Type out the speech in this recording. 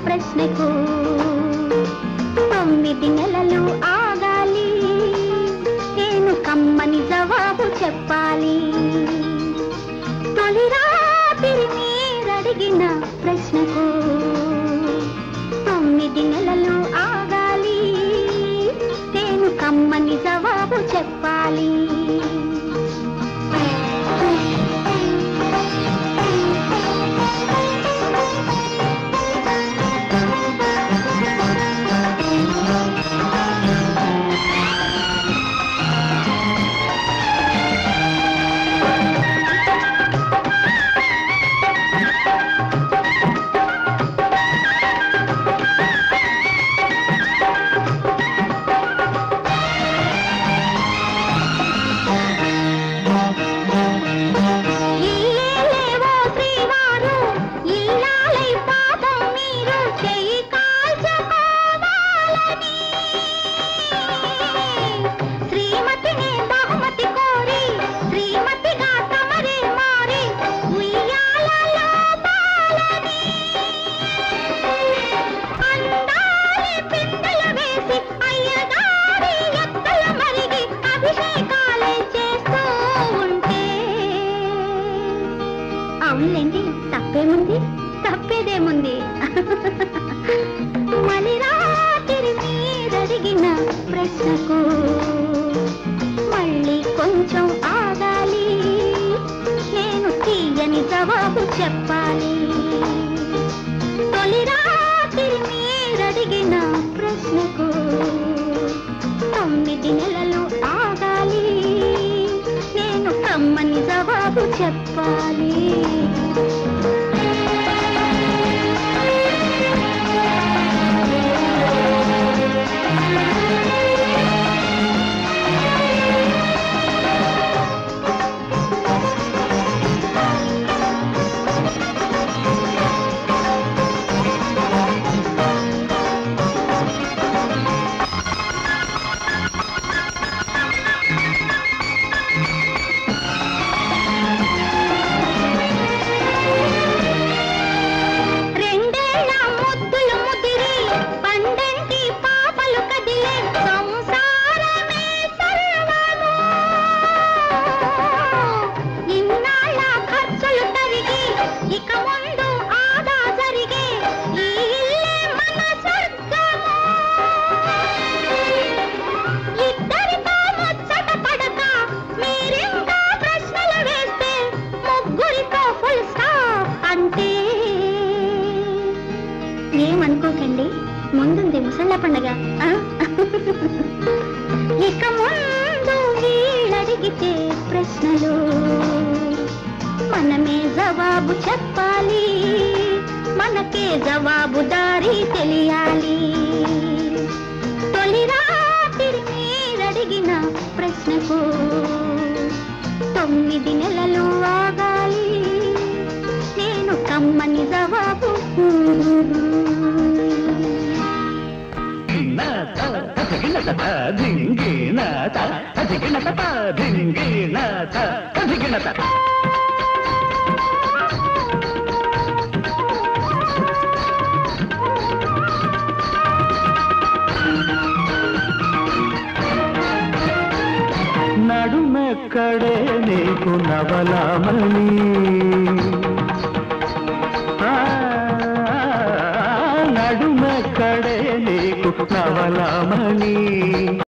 ప్రశ్నకు 9 నెలలు ఆగాలి, నేను కమ్మని జవాబు చెప్పాలి. తొలి రాత్రి మీరడిగిన ప్రశ్నకు 9 నెలలు ఆగాలి, నేను కమ్మని జవాబు చెప్పాలి. అవునులేండి, తప్పేముంది, తప్పేదేముంది. మళ్ళీ రాత్రి మీరడిగిన ప్రశ్నకు మళ్ళీ కొంచెం ఆగాలి, నేను తీయని జవాబు చెప్పాలి. తొలి రాత్రి మీరడిగిన ప్రశ్నకు 9 నెలలు ఆగాలి, నేను కమ్మని జవాబు చెప్పాలి. ఏమనుకోకండి, ముందుంది ముసళ్ళ పండగ. ఇక ముందు వీళ్ళడిగితే ప్రశ్నలు మనమే జవాబు చెప్పాలి, మనకే జవాబుదారి తెలియాలి. తొలి రాత్రి మీరడిగిన ప్రశ్నకు 9 నెలలు ఆగాలి, నేను కమ్మని జవాబు. నడుమెక్కడే నీకు నవలామణి, నడుమెక్కడే నీకు నవలామణి,